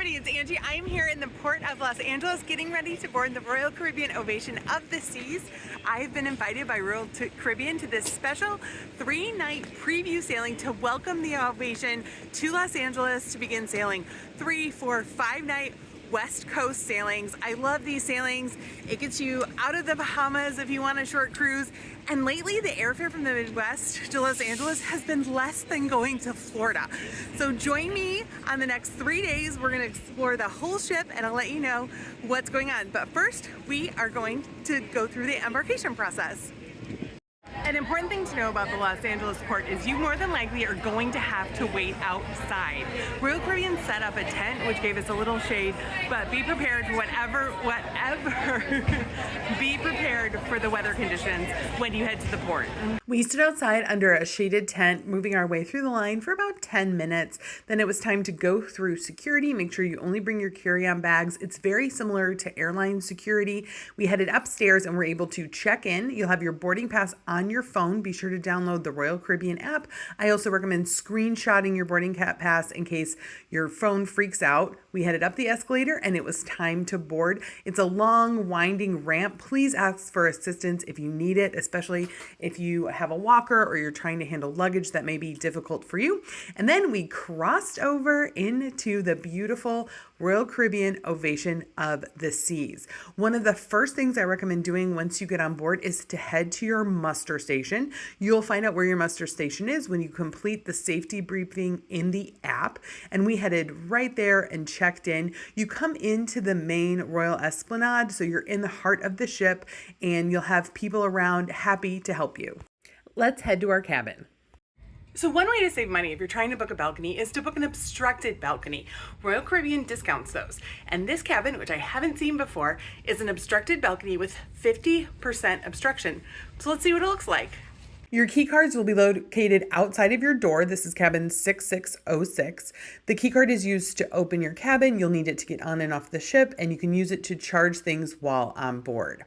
everybody, it's Angie. I am here in the port of Los Angeles getting ready to board the Royal Caribbean Ovation of the Seas. I've been invited by Royal Caribbean to this special 3-night preview sailing to welcome the Ovation to Los Angeles to begin sailing 3, 4, 5-night West Coast sailings. I love these sailings. It gets you out of the Bahamas if you want a short cruise. And lately, the airfare from the Midwest to Los Angeles has been less than going to Florida. So join me on the next 3 days. We're gonna explore the whole ship and I'll let you know what's going on. But first, we are going to go through the embarkation process. An important thing to know about the Los Angeles port is you more than likely are going to have to wait outside. Royal Caribbean set up a tent, which gave us a little shade, but be prepared for whatever, be prepared for the weather conditions when you head to the port. We stood outside under a shaded tent, moving our way through the line for about 10 minutes. Then it was time to go through security. Make sure you only bring your carry-on bags. It's very similar to airline security. We headed upstairs and were able to check in. You'll have your boarding pass on your phone. Be sure to download the Royal Caribbean app. I also recommend screenshotting your boarding pass in case your phone freaks out. We headed up the escalator and it was time to board. It's a long, winding ramp. Please ask for assistance if you need it, especially if you have a walker or you're trying to handle luggage that may be difficult for you. And then we crossed over into the beautiful Royal Caribbean Ovation of the Seas. One of the first things I recommend doing once you get on board is to head to your muster station. You'll find out where your muster station is when you complete the safety briefing in the app. And we headed right there and checked in. You come into the main Royal Esplanade, so you're in the heart of the ship and you'll have people around happy to help you. Let's head to our cabin. So one way to save money if you're trying to book a balcony is to book an obstructed balcony. Royal Caribbean discounts those. And this cabin, which I haven't seen before, is an obstructed balcony with 50% obstruction. So let's see what it looks like. Your key cards will be located outside of your door. This is cabin 6606. The key card is used to open your cabin. You'll need it to get on and off the ship, and you can use it to charge things while on board.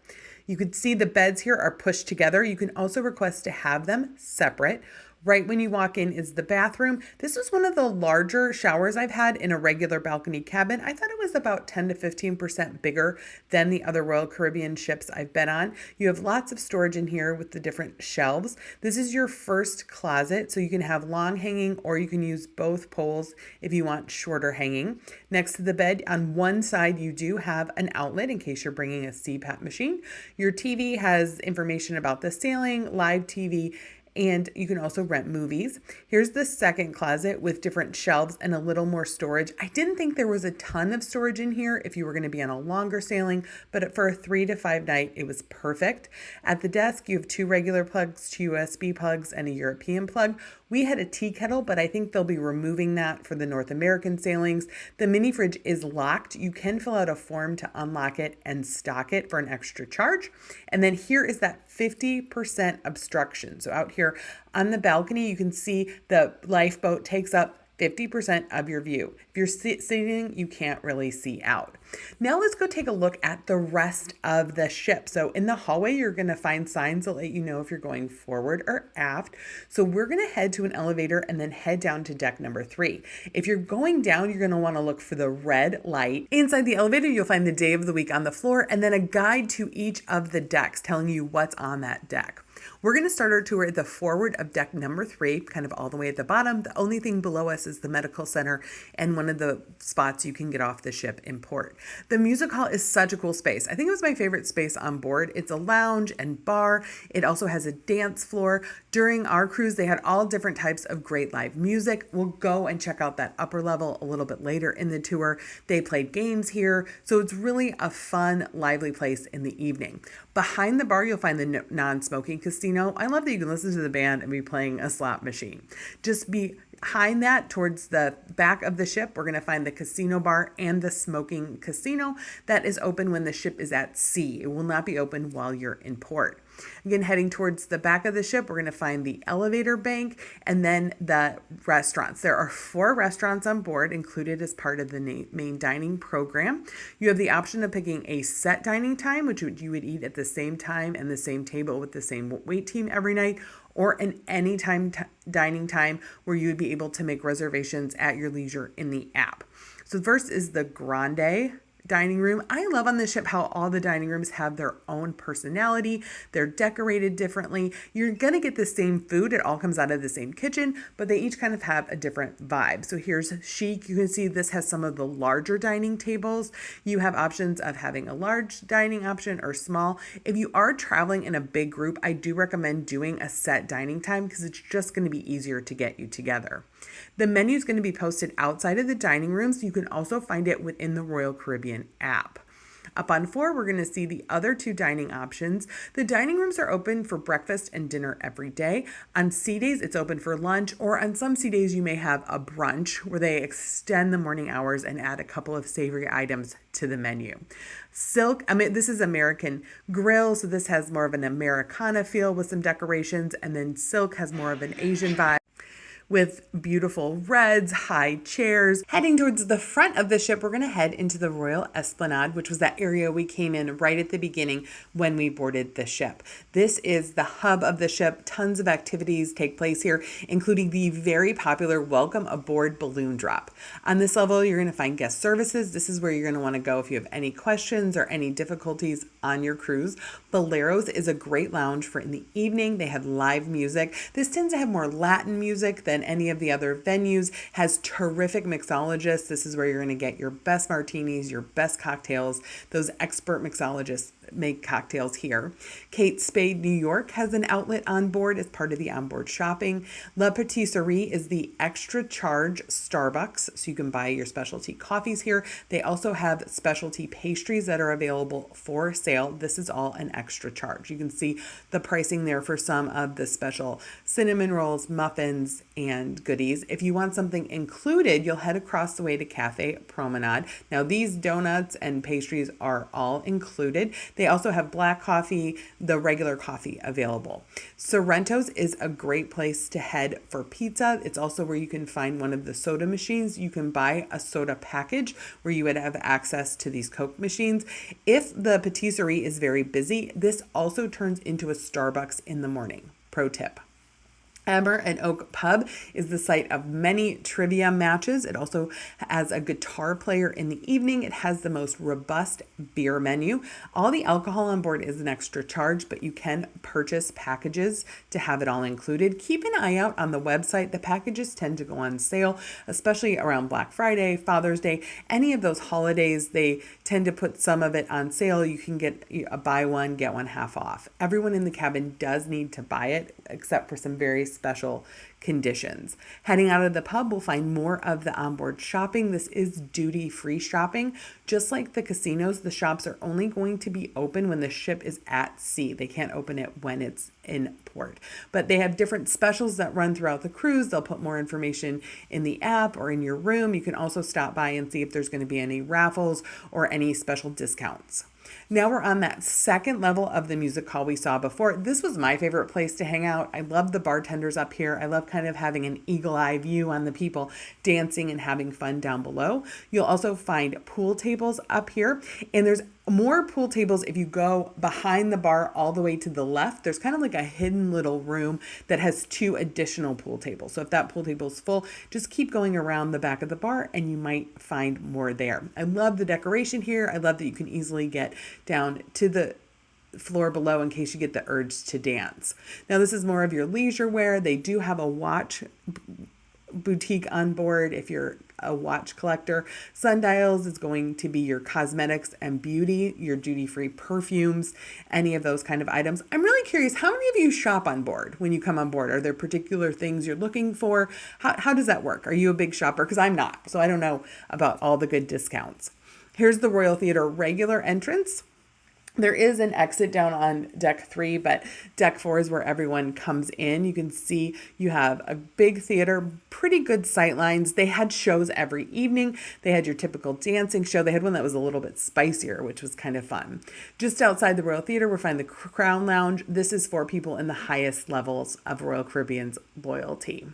You can see the beds here are pushed together. You can also request to have them separate. Right when you walk in is the bathroom. This is one of the larger showers I've had in a regular balcony cabin. I thought it was about 10 to 15% bigger than the other Royal Caribbean ships I've been on. You have lots of storage in here with the different shelves. This is your first closet, so you can have long hanging or you can use both poles if you want shorter hanging. Next to the bed on one side, you do have an outlet in case you're bringing a CPAP machine. Your TV has information about the sailing, live TV, and you can also rent movies. Here's the second closet with different shelves and a little more storage. I didn't think there was a ton of storage in here if you were going to be on a longer sailing, but for a 3 to 5 night, it was perfect. At the desk, you have 2 regular plugs, 2 USB plugs, and a European plug. We had a tea kettle, but I think they'll be removing that for the North American sailings. The mini fridge is locked. You can fill out a form to unlock it and stock it for an extra charge. And then here is that 50% obstruction. So out here on the balcony, you can see the lifeboat takes up 50% of your view. If you're sitting, you can't really see out. Now let's go take a look at the rest of the ship. So in the hallway, you're gonna find signs that let you know if you're going forward or aft. So we're gonna head to an elevator and then head down to deck number 3. If you're going down, you're gonna wanna look for the red light. Inside the elevator, you'll find the day of the week on the floor and then a guide to each of the decks telling you what's on that deck. We're going to start our tour at the forward of deck number 3, kind of all the way at the bottom. The only thing below us is the medical center and one of the spots you can get off the ship in port. The music hall is such a cool space. I think it was my favorite space on board. It's a lounge and bar. It also has a dance floor. During our cruise, they had all different types of great live music. We'll go and check out that upper level a little bit later in the tour. They played games here, so it's really a fun, lively place in the evening. Behind the bar, you'll find the non-smoking casino. I love that you can listen to the band and be playing a slot machine. Just behind that, towards the back of the ship, we're going to find the casino bar and the smoking casino that is open when the ship is at sea. It will not be open while you're in port. Again, heading towards the back of the ship, we're going to find the elevator bank and then the restaurants. There are 4 restaurants on board included as part of the main dining program. You have the option of picking a set dining time, which you would eat at the same time and the same table with the same wait team every night, or an anytime dining time where you would be able to make reservations at your leisure in the app. So first is the Grande dining room. I love on this ship how all the dining rooms have their own personality. They're decorated differently. You're going to get the same food. It all comes out of the same kitchen, but they each kind of have a different vibe. So here's chic. You can see this has some of the larger dining tables. You have options of having a large dining option or small. If you are traveling in a big group, I do recommend doing a set dining time because it's just going to be easier to get you together. The menu is going to be posted outside of the dining rooms. You can also find it within the Royal Caribbean app. Up on 4, we're going to see the other 2 dining options. The dining rooms are open for breakfast and dinner every day. On sea days, it's open for lunch, or on some sea days, you may have a brunch where they extend the morning hours and add a couple of savory items to the menu. Silk, this is American Grill, so this has more of an Americana feel with some decorations, and then Silk has more of an Asian vibe, with beautiful reds, high chairs. Heading towards the front of the ship, we're going to head into the Royal Esplanade, which was that area we came in right at the beginning when we boarded the ship. This is the hub of the ship. Tons of activities take place here, including the very popular Welcome Aboard balloon drop. On this level, you're going to find guest services. This is where you're going to want to go if you have any questions or any difficulties on your cruise. Boleros is a great lounge for in the evening. They have live music. This tends to have more Latin music than any of the other venues, has terrific mixologists. This is where you're going to get your best martinis, your best cocktails. Those expert mixologists make cocktails here. Kate Spade New York has an outlet on board as part of the onboard shopping. La Patisserie is the extra charge Starbucks, so you can buy your specialty coffees here. They also have specialty pastries that are available for sale. This is all an extra charge. You can see the pricing there for some of the special cinnamon rolls, muffins, and goodies. If you want something included, you'll head across the way to Cafe Promenade. Now, these donuts and pastries are all included. They also have black coffee, the regular coffee available. Sorrento's is a great place to head for pizza. It's also where you can find one of the soda machines. You can buy a soda package where you would have access to these Coke machines. If the patisserie is very busy, this also turns into a Starbucks in the morning. Pro tip. Amber and Oak Pub is the site of many trivia matches. It also has a guitar player in the evening. It has the most robust beer menu. All the alcohol on board is an extra charge, but you can purchase packages to have it all included. Keep an eye out on the website. The packages tend to go on sale, especially around Black Friday, Father's Day, any of those holidays. They tend to put some of it on sale. You can get a buy one, get one half off. Everyone in the cabin does need to buy it, except for some very special conditions. Heading out of the pub, we'll find more of the onboard shopping. This is duty-free shopping. Just like the casinos, the shops are only going to be open when the ship is at sea. They can't open it when it's in port. But they have different specials that run throughout the cruise. They'll put more information in the app or in your room. You can also stop by and see if there's going to be any raffles or any special discounts. Now we're on that second level of the music hall we saw before. This was my favorite place to hang out. I love the bartenders up here. I love kind of having an eagle eye view on the people dancing and having fun down below. You'll also find pool tables up here, and there's more pool tables if you go behind the bar all the way to the left. There's kind of like a hidden little room that has 2 additional pool tables. So if that pool table is full, just keep going around the back of the bar and you might find more there. I love the decoration here. I love that you can easily get down to the floor below in case you get the urge to dance. Now this is more of your leisure wear. They do have a watch boutique on board if you're a watch collector. Sundials is going to be your cosmetics and beauty, your duty-free perfumes, any of those kind of items. I'm really curious, how many of you shop on board when you come on board? Are there particular things you're looking for? How does that work? Are you a big shopper? Because I'm not, so I don't know about all the good discounts. Here's the Royal Theater regular entrance. There is an exit down on deck 3, but deck 4 is where everyone comes in. You can see you have a big theater, pretty good sight lines. They had shows every evening. They had your typical dancing show. They had one that was a little bit spicier, which was kind of fun. Just outside the Royal Theater, we'll find the Crown Lounge. This is for people in the highest levels of Royal Caribbean's loyalty.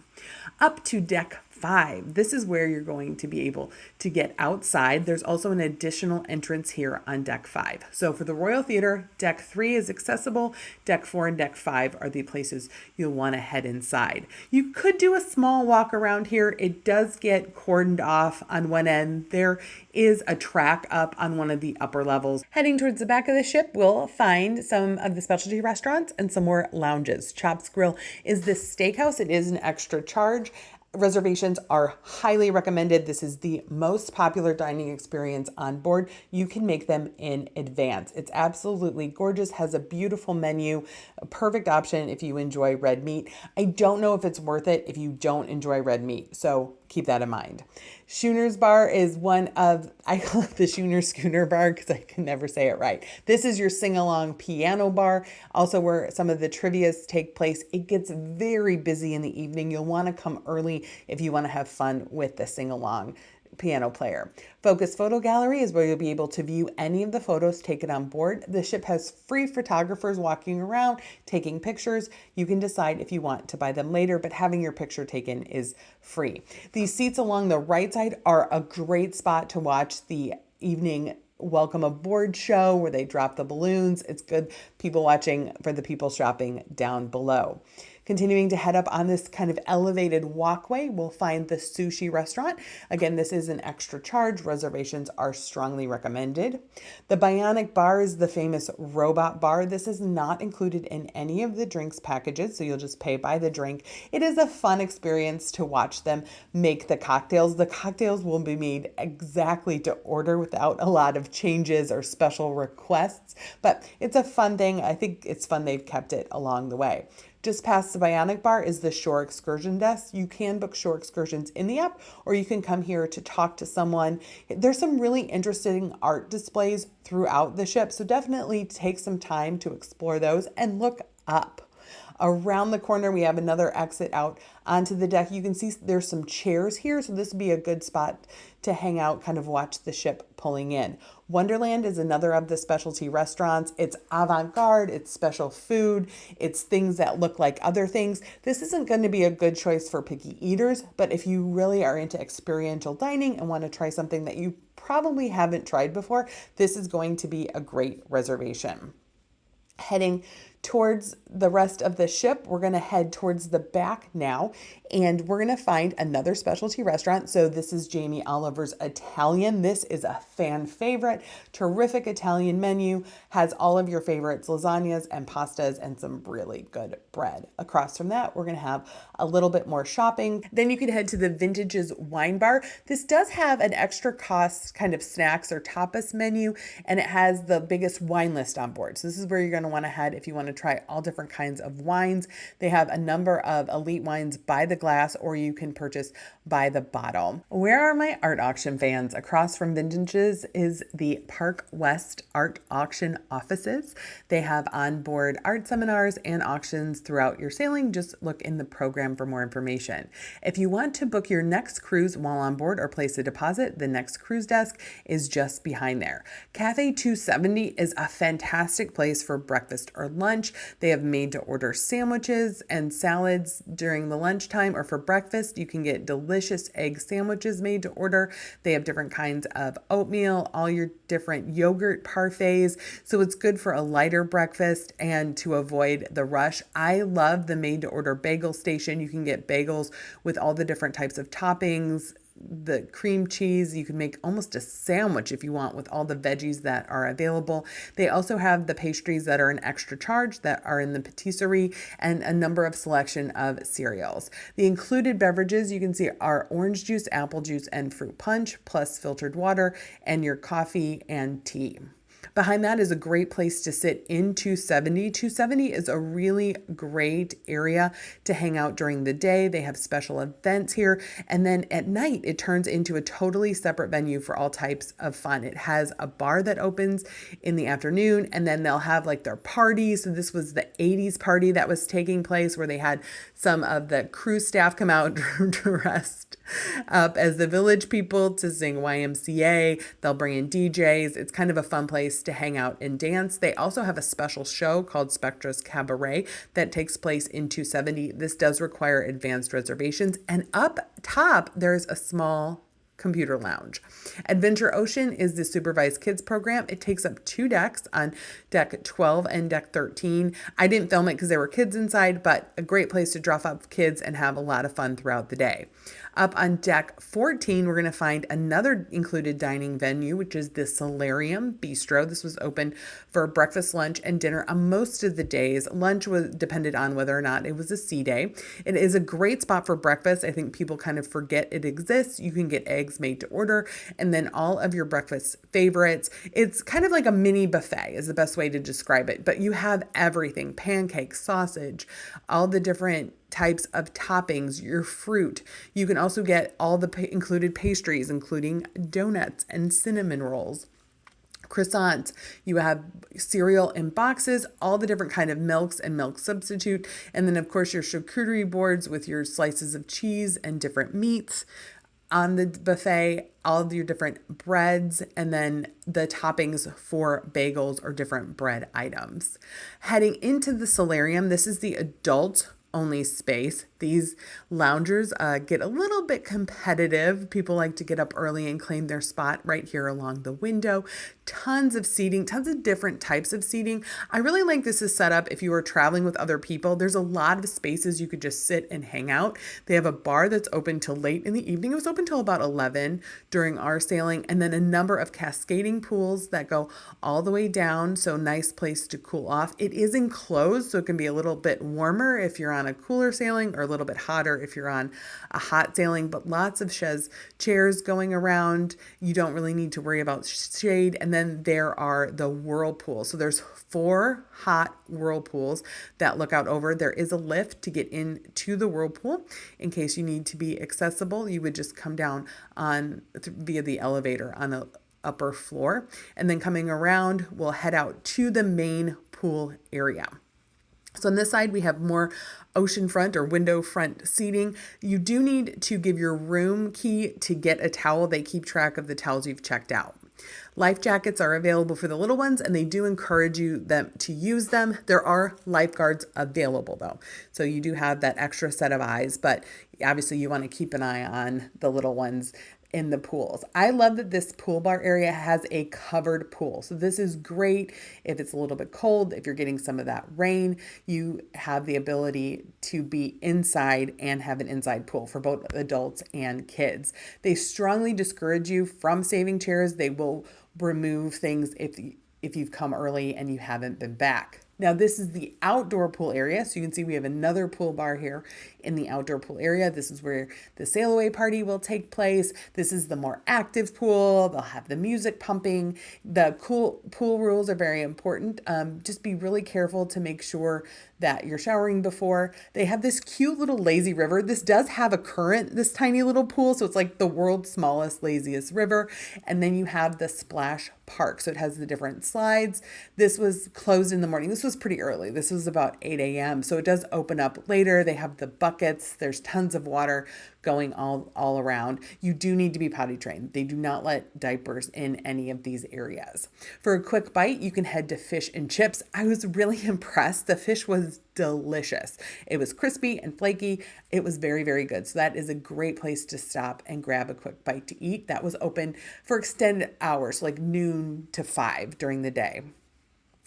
Up to deck 5. This is where you're going to be able to get outside. There's also an additional entrance here on deck 5. So for the Royal Theater, deck 3 is accessible. Deck 4 and deck 5 are the places you'll want to head inside. You could do a small walk around here. It does get cordoned off on one end. There is a track up on one of the upper levels. Heading towards the back of the ship, we'll find some of the specialty restaurants and some more lounges. Chops Grill is this steakhouse. It is an extra charge. Reservations are highly recommended. This is the most popular dining experience on board. You can make them in advance. It's absolutely gorgeous, has a beautiful menu, a perfect option if you enjoy red meat. I don't know if it's worth it if you don't enjoy red meat, so keep that in mind. Schooner's Bar is one of, I call it the Schooner Schooner Bar because I can never say it right. This is your sing-along piano bar, also where some of the trivias take place. It gets very busy in the evening. You'll want to come early if you want to have fun with the sing-along piano player. Focus Photo Gallery is where you'll be able to view any of the photos taken on board. The ship has free photographers walking around taking pictures. You can decide if you want to buy them later, but having your picture taken is free. These seats along the right side are a great spot to watch the evening welcome aboard show where they drop the balloons. It's good people watching for the people shopping down below. Continuing to head up on this kind of elevated walkway, we'll find the sushi restaurant. Again, this is an extra charge. Reservations are strongly recommended. The Bionic Bar is the famous robot bar. This is not included in any of the drinks packages, so you'll just pay by the drink. It is a fun experience to watch them make the cocktails. The cocktails will be made exactly to order without a lot of changes or special requests, but it's a fun thing. I think it's fun they've kept it along the way. Just past the Bionic Bar is the shore excursion desk. You can book shore excursions in the app, or you can come here to talk to someone. There's some really interesting art displays throughout the ship, so definitely take some time to explore those and look up. Around the corner, we have another exit out onto the deck. You can see there's some chairs here, so this would be a good spot to hang out, kind of watch the ship pulling in. Wonderland is another of the specialty restaurants. It's avant-garde, it's special food, it's things that look like other things. This isn't going to be a good choice for picky eaters, but if you really are into experiential dining and want to try something that you probably haven't tried before, this is going to be a great reservation. Heading towards the rest of the ship, we're going to head towards the back now, and we're going to find another specialty restaurant. So this is Jamie Oliver's Italian. This is a fan favorite, terrific Italian menu, has all of your favorites, lasagnas and pastas and some really good bread. Across from that, we're going to have a little bit more shopping. Then you can head to the Vintages Wine Bar. This does have an extra cost kind of snacks or tapas menu, and it has the biggest wine list on board. So this is where you're going to want to head if you want to try all different kinds of wines. They have a number of elite wines by the glass, or you can purchase by the bottle. Where are my art auction fans? Across from Vintages is the Park West Art Auction offices. They have onboard art seminars and auctions throughout your sailing. Just look in the program for more information. If you want to book your next cruise while on board or place a deposit, the next cruise desk is just behind there. Cafe 270 is a fantastic place for breakfast or lunch. They have made to order sandwiches and salads during the lunchtime, or for breakfast, you can get delicious egg sandwiches made to order. They have different kinds of oatmeal, all your different yogurt parfaits. So it's good for a lighter breakfast and to avoid the rush. I love the made to order bagel station. You can get bagels with all the different types of toppings, the cream cheese. You can make almost a sandwich if you want with all the veggies that are available. They also have the pastries that are an extra charge that are in the patisserie, and a number of selection of cereals. The included beverages you can see are orange juice, apple juice, and fruit punch, plus filtered water and your coffee and tea. Behind that is a great place to sit in 270. 270 is a really great area to hang out during the day. They have special events here. And then at night, it turns into a totally separate venue for all types of fun. It has a bar that opens in the afternoon, and then they'll have like their parties. So this was the 80s party that was taking place where they had some of the crew staff come out dressed up as the Village People to sing YMCA. They'll bring in DJs. It's kind of a fun place place to hang out and dance. They also have a special show called Spectra's Cabaret that takes place in 270. This does require advanced reservations. And up top, there's a small computer lounge. Adventure Ocean is the supervised kids program. It takes up 2 decks on deck 12 and deck 13. I didn't film it because there were kids inside, but a great place to drop off kids and have a lot of fun throughout the day. Up on deck 14, we're going to find another included dining venue, which is the Solarium Bistro. This was open for breakfast, lunch, and dinner on most of the days. Lunch was depended on whether or not it was a sea day. It is a great spot for breakfast. I think people kind of forget it exists. You can get eggs made to order and then all of your breakfast favorites. It's kind of like a mini buffet is the best way to describe it, but you have everything: pancakes, sausage, all the different types of toppings, your fruit. You can also get all the included pastries, including donuts and cinnamon rolls, croissants. You have cereal in boxes, all the different kind of milks and milk substitute. And then of course your charcuterie boards with your slices of cheese and different meats. On the buffet, all of your different breads, and then the toppings for bagels or different bread items. Heading into the solarium, this is the adult only space. These loungers get a little bit competitive. People like to get up early and claim their spot right here along the window. Tons of seating, tons of different types of seating. I really like this is set up if you are traveling with other people. There's a lot of spaces you could just sit and hang out. They have a bar that's open till late in the evening. It was open till about 11 during our sailing, and then a number of cascading pools that go all the way down. So nice place to cool off. It is enclosed, so it can be a little bit warmer if you're on a cooler sailing or a little bit hotter if you're on a hot sailing, but lots of chaise chairs going around. You don't really need to worry about shade. And then there are the whirlpools. So there's 4 hot whirlpools that look out over. There is a lift to get into the whirlpool. In case you need to be accessible, you would just come down via the elevator on the upper floor. And then coming around, we'll head out to the main pool area. So on this side, we have more oceanfront or window front seating. You do need to give your room key to get a towel. They keep track of the towels you've checked out. Life jackets are available for the little ones, and they do encourage you to use them. There are lifeguards available though. So you do have that extra set of eyes, but obviously you want to keep an eye on the little ones in the pools. I love that this pool bar area has a covered pool. So this is great if it's a little bit cold, if you're getting some of that rain, you have the ability to be inside and have an inside pool for both adults and kids. They strongly discourage you from saving chairs. They will remove things if you've come early and you haven't been back. Now this is the outdoor pool area. So you can see we have another pool bar here in the outdoor pool area. This is where the sail away party will take place. This is the more active pool. They'll have the music pumping. The pool rules are very important. Just be really careful to make sure that you're showering before. They have this cute little lazy river. This does have a current, this tiny little pool. So it's like the world's smallest, laziest river. And then you have the splash park. So it has the different slides. This was closed in the morning. This was pretty early. This was about 8 a.m. So it does open up later. They have the buckets. There's tons of water going all around. You do need to be potty trained. They do not let diapers in any of these areas. For a quick bite, you can head to Fish and Chips. I was really impressed. The fish was delicious. It was crispy and flaky. It was very, very good. So that is a great place to stop and grab a quick bite to eat. That was open for extended hours, like noon to 5 during the day.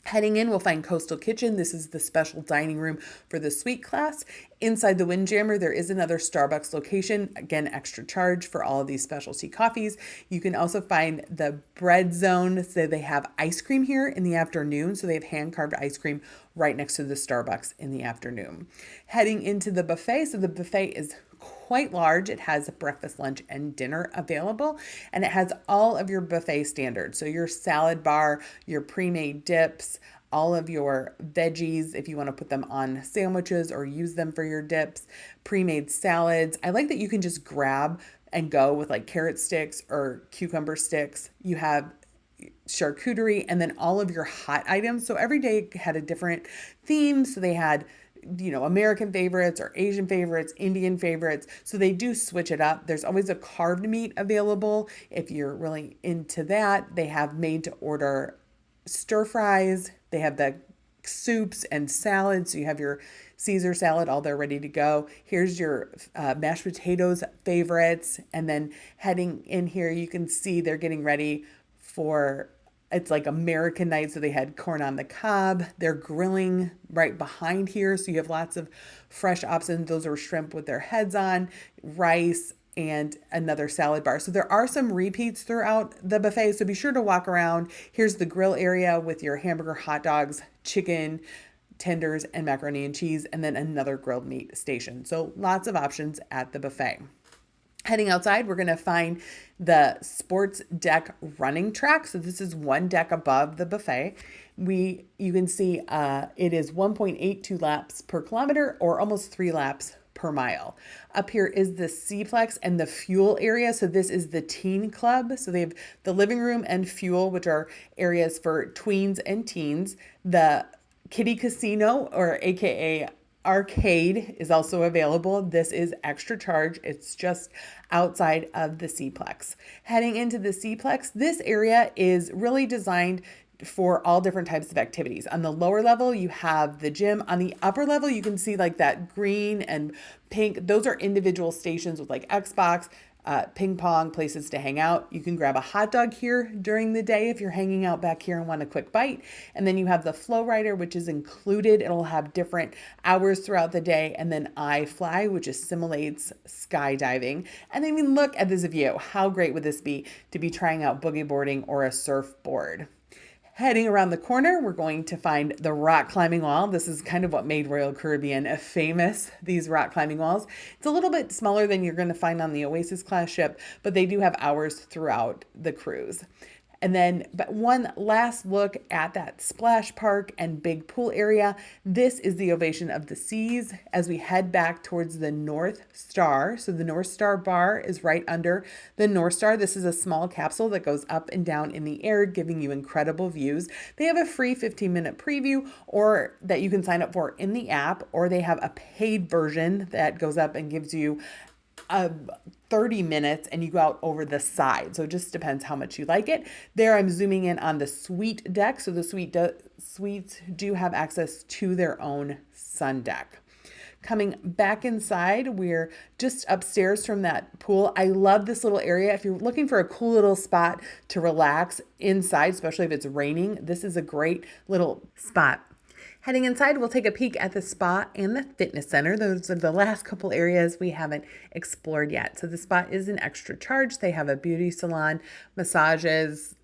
Heading in, we'll find Coastal Kitchen. This is the special dining room for the suite class. Inside the Windjammer, there is another Starbucks location. Again, extra charge for all of these specialty coffees. You can also find the bread zone. So they have ice cream here in the afternoon. So they have hand-carved ice cream right next to the Starbucks in the afternoon. Heading into the buffet. So the buffet is quite large. It has breakfast, lunch, and dinner available, and it has all of your buffet standards. So your salad bar, your pre-made dips, all of your veggies, if you want to put them on sandwiches or use them for your dips, pre-made salads. I like that you can just grab and go with like carrot sticks or cucumber sticks. You have charcuterie and then all of your hot items. So every day had a different theme. So they had American favorites or Asian favorites, Indian favorites. So they do switch it up. There's always a carved meat available. If you're really into that, they have made to order stir fries. They have the soups and salads. So you have your Caesar salad all there ready to go. Here's your mashed potatoes favorites. And then heading in here, you can see they're getting ready for, it's like American night. So they had corn on the cob. They're grilling right behind here. So you have lots of fresh options. Those are shrimp with their heads on, rice, and another salad bar. So there are some repeats throughout the buffet. So be sure to walk around. Here's the grill area with your hamburger, hot dogs, chicken, tenders, and macaroni and cheese, and then another grilled meat station. So lots of options at the buffet. Heading outside, we're going to find the sports deck running track. So this is one deck above the buffet. You can see it is 1.82 laps per kilometer, or almost 3 laps per mile. Up here is the C-Plex and the fuel area. So this is the teen club. So they have the living room and fuel, which are areas for tweens and teens. The kiddie casino, or AKA arcade, is also available. This is extra charge. It's just outside of the C-Plex. Heading into the C-Plex, this area is really designed for all different types of activities. On the lower level, you have the gym. On the upper level, you can see like that green and pink. Those are individual stations with like Xbox, ping pong, places to hang out. You can grab a hot dog here during the day if you're hanging out back here and want a quick bite. And then you have the Flow Rider, which is included. It'll have different hours throughout the day. And then iFly, which is simulates skydiving. And I mean, look at this view. How great would this be to be trying out boogie boarding or a surfboard? Heading around the corner, we're going to find the rock climbing wall. This is kind of what made Royal Caribbean famous, these rock climbing walls. It's a little bit smaller than you're going to find on the Oasis class ship, but they do have hours throughout the cruise. And then, but one last look at that splash park and big pool area. This is the Ovation of the Seas as we head back towards the North Star. So the North Star bar is right under the North Star. This is a small capsule that goes up and down in the air, giving you incredible views. They have a free 15-minute preview, or that you can sign up for in the app, or they have a paid version that goes up and gives you 30 minutes and you go out over the side. So it just depends how much you like it. There I'm zooming in on the suite deck. So the suites do have access to their own sun deck. Coming back inside, we're just upstairs from that pool. I love this little area. If you're looking for a cool little spot to relax inside, especially if it's raining, this is a great little spot. Heading inside, we'll take a peek at the spa and the fitness center. Those are the last couple areas we haven't explored yet. So the spa is an extra charge. They have a beauty salon, massages,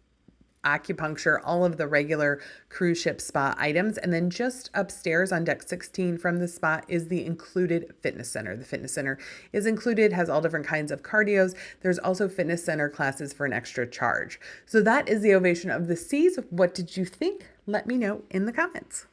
acupuncture, all of the regular cruise ship spa items. And then just upstairs on deck 16 from the spa is the included fitness center. The fitness center is included, has all different kinds of cardios. There's also fitness center classes for an extra charge. So that is the Ovation of the Seas. What did you think? Let me know in the comments.